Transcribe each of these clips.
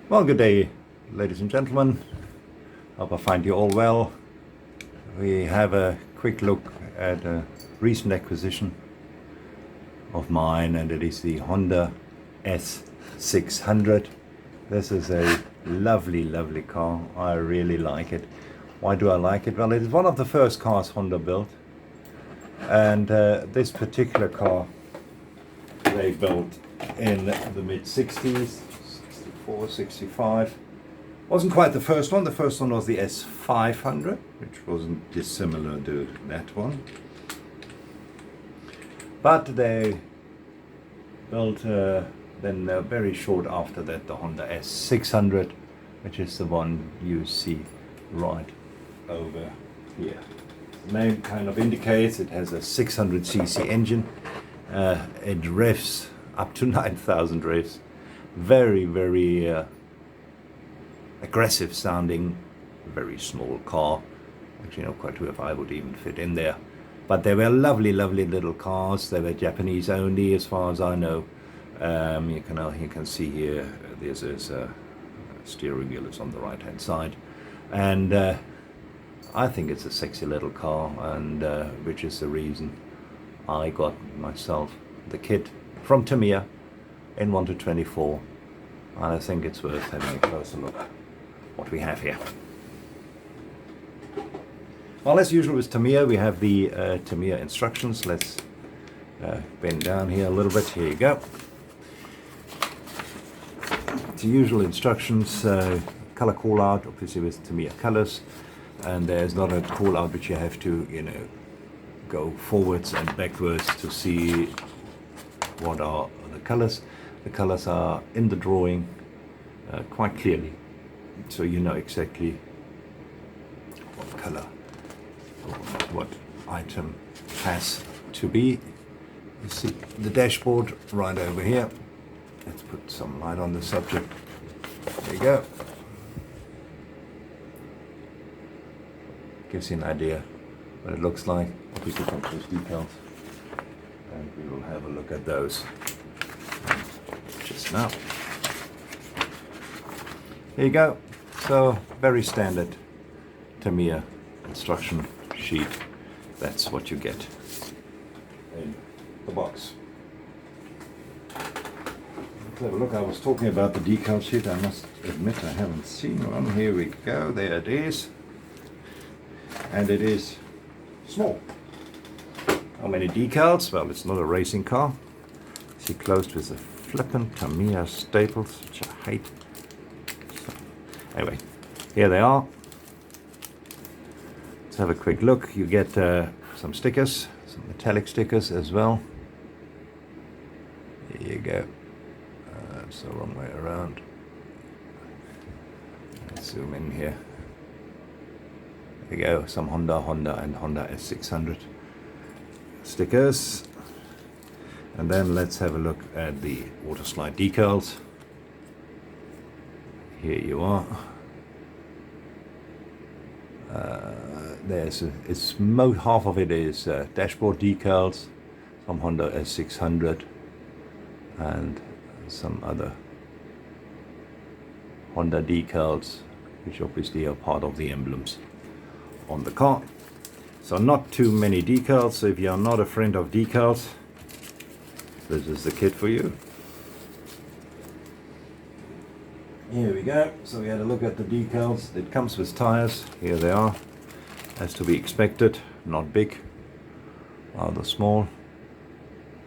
Well, good day, ladies and gentlemen. Hope I find you all well. We have a quick look at a recent acquisition of mine, and it is the Honda S600. This is a lovely, lovely car. I really like it. Why do I like it? Well, it is one of the first cars Honda built, and this particular car they built in the mid-60s, 64, 65. Wasn't quite the first one. The first one was the S500, which wasn't dissimilar to that one. But they built then very short after that the Honda S600, which is the one you see right over here. The name kind of indicates it has a 600cc engine. It revs up to 9,000 revs. Very, very aggressive sounding, very small car. Actually, not quite sure if I would even fit in there. But they were lovely, lovely little cars. They were Japanese only, as far as I know. You can see here, there's a steering wheel is on the right hand side. And I think it's a sexy little car, and which is the reason I got myself the kit from Tamiya in 1-24. And I think it's worth having a closer look what we have here. Well, as usual with Tamiya, we have the Tamiya instructions. Let's bend down here a little bit. Here you go. The usual instructions, color call out, obviously with Tamiya colors, and there's not a call out which you have to, go forwards and backwards to see what are the colors. The colors are in the drawing quite clearly, so you know exactly what color or what item has to be. You see the dashboard right over here. Let's put some light on the subject. There you go. Gives you an idea what it looks like. Obviously comes with decals, and we will have a look at those just now. There you go. So very standard Tamiya instruction sheet. That's what you get in the box. Let's have a look. I was talking about the decal sheet. I must admit I haven't seen one. Here we go. There it is. And it is small. How many decals? Well, it's not a racing car. See, closed with a flippin' Tamiya staples, which I hate. So, anyway, here they are. Let's have a quick look. You get some stickers, some metallic stickers as well. Here you go. That's the wrong way around. Let's zoom in here. There you go, some Honda, and Honda S600 stickers. And then let's have a look at the Waterslide Decals. Here you are. Half of it is dashboard decals, some Honda S600, and some other Honda decals, which obviously are part of the emblems on the car. So not too many decals. So if you're not a friend of decals, this is the kit for you. Here we go. So we had a look at the decals. It comes with tires. Here they are, as to be expected. Not big, rather small.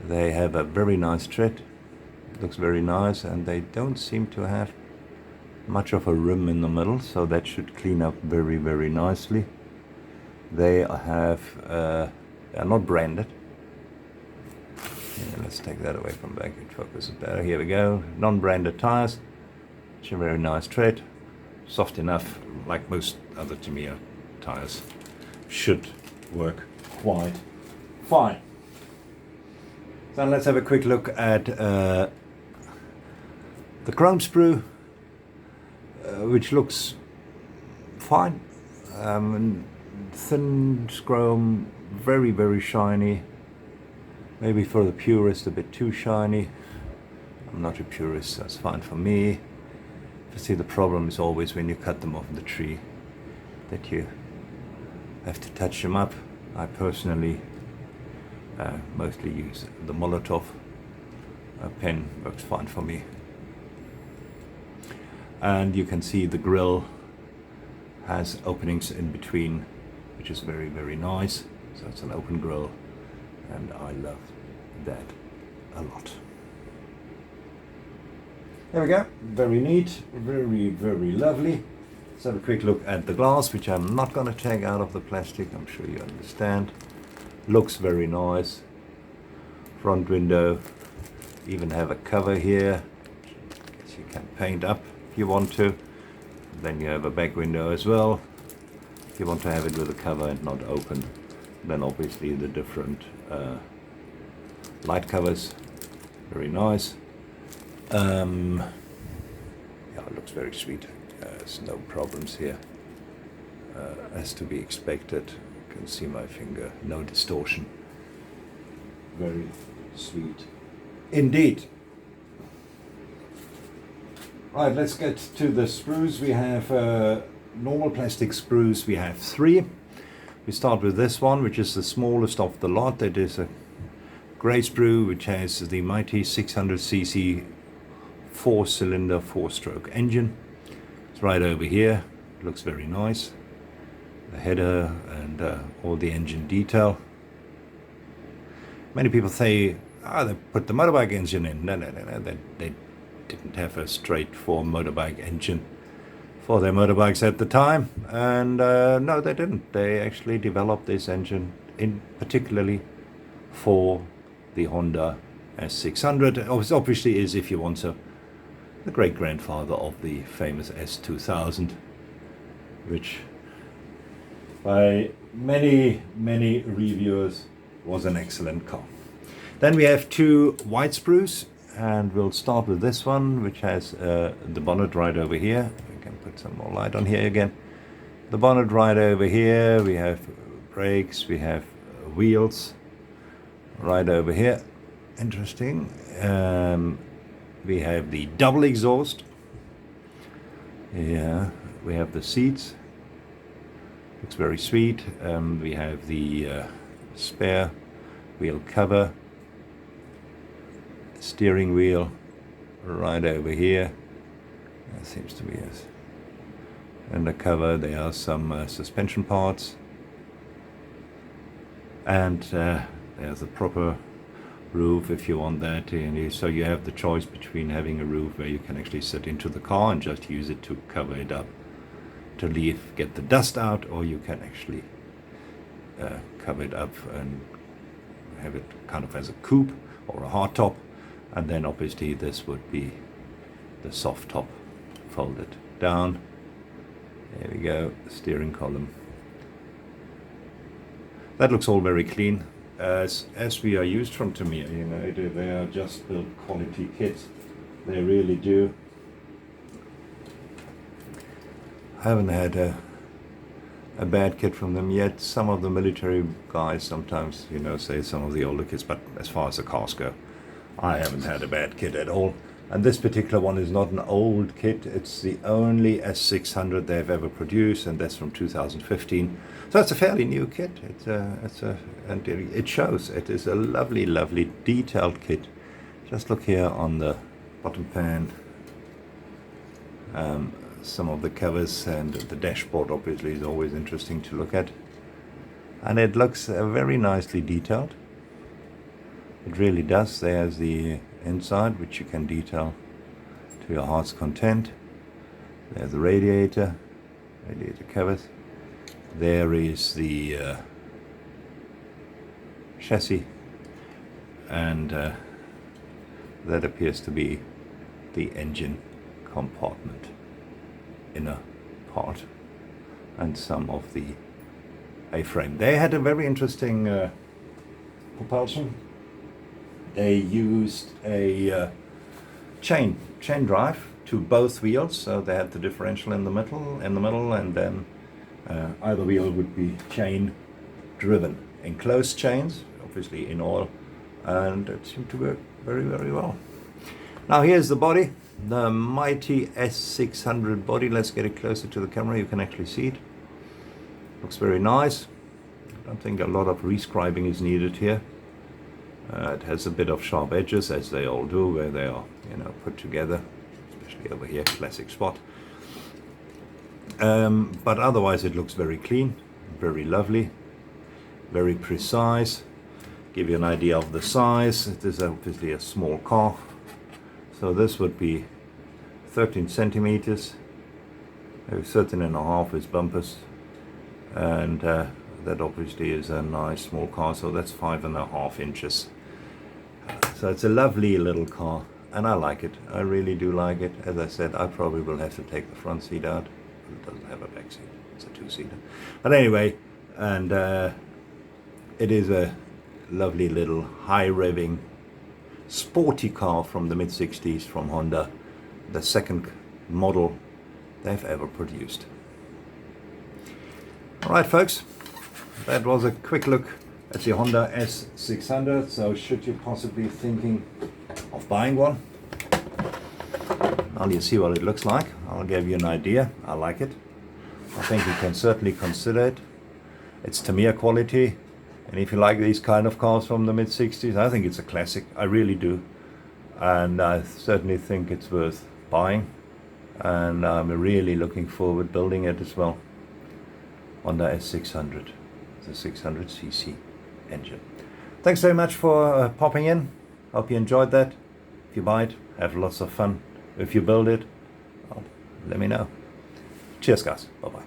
They have a very nice tread. It looks very nice, and they don't seem to have much of a rim in the middle, so that should clean up very, very nicely. They have they are not branded. Yeah, let's take that away from back and focus it better. Here we go. Non-branded tires. It's a very nice tread. Soft enough, like most other Tamiya tires. Should work quite fine. So let's have a quick look at the chrome sprue, which looks fine. Thin chrome, very, very shiny. Maybe for the purist a bit too shiny. I'm not a purist, that's fine for me. You see, the problem is always when you cut them off the tree that you have to touch them up. I personally mostly use the Molotov pen, works fine for me. And you can see the grill has openings in between, which is very, very nice. So it's an open grill, and I love that a lot. There we go, very neat, very, very lovely. Let's have a quick look at the glass, which I'm not going to take out of the plastic, I'm sure you understand. Looks very nice. Front window, even have a cover here, which you can paint up if you want to. Then you have a back window as well, if you want to have it with a cover and not open. Then obviously the different light covers, very nice. Yeah, it looks very sweet. There's no problems here, as to be expected. You can see my finger, no distortion. Very sweet indeed. Right, let's get to the sprues. We have normal plastic sprues. We have 3. We start with this one, which is the smallest of the lot. It is a grey sprue, which has the mighty 600cc 4-cylinder 4-stroke engine. It's right over here. It looks very nice. The header and all the engine detail. Many people say, they put the motorbike engine in. No. They didn't have a straightforward motorbike engine for their motorbikes at the time, and no, they didn't. They actually developed this engine in particularly for the Honda S600. Obviously is, if you want to, the great grandfather of the famous S2000, which by many reviewers was an excellent car. Then we have 2 white sprues, and we'll start with this one, which has the bonnet right over here. We can put some more light on here again. The bonnet right over here. We have brakes, we have wheels right over here. Interesting. We have the double exhaust. Yeah, we have the seats. Looks very sweet. We have the spare wheel cover. Steering wheel right over here. That seems to be it. And the cover, there are some suspension parts. And there's a proper roof if you want that. And so you have the choice between having a roof where you can actually sit into the car and just use it to cover it up, to get the dust out, or you can actually cover it up and have it kind of as a coupe or a hard top. And then obviously this would be the soft top, folded down. There we go, steering column. That looks all very clean, as we are used from Tamiya. You know, they are just built quality kits. They really do. I haven't had a bad kit from them yet. Some of the military guys sometimes, say some of the older kits, but as far as the cars go, I haven't had a bad kit at all. And this particular one is not an old kit. It's the only S600 they've ever produced, and that's from 2015. So it's a fairly new kit. And it shows. It is a lovely, lovely detailed kit. Just look here on the bottom pan. Some of the covers, and the dashboard obviously is always interesting to look at. And it looks very nicely detailed. It really does. There's the inside, which you can detail to your heart's content. There's the radiator covers. There is the chassis, and that appears to be the engine compartment, inner part, and some of the A-frame. They had a very interesting propulsion. They used a chain drive to both wheels, so they had the differential in the middle, and then either wheel would be chain driven. Enclosed chains, obviously in oil, and it seemed to work very, very well. Now here's the body, the mighty S600 body. Let's get it closer to the camera. You can actually see it. Looks very nice. I don't think a lot of rescribing is needed here. It has a bit of sharp edges, as they all do, where they are, put together, especially over here, classic spot. But otherwise it looks very clean, very lovely, very precise. Give you an idea of the size. It is obviously a small car, so this would be 13 centimeters, maybe 13.5 with bumpers, and that obviously is a nice small car, so that's 5.5 inches. So it's a lovely little car, and I like it. I really do like it. As I said, I probably will have to take the front seat out. It doesn't have a back seat. It's a two-seater. But anyway, and it is a lovely little high-revving sporty car from the mid-60s from Honda, the second model they've ever produced. All right, folks, that was a quick look at the Honda S600. So should you possibly be thinking of buying one, well, you see what it looks like. I'll give you an idea. I like it. I think you can certainly consider it. It's Tamiya quality, and if you like these kind of cars from the mid-60s, I think it's a classic. I really do, and I certainly think it's worth buying, and I'm really looking forward building it as well. Honda S600, the 600cc engine. Thanks very much for popping in. Hope you enjoyed that. If you buy it, have lots of fun. If you build it, well, let me know. Cheers, guys. Bye-bye.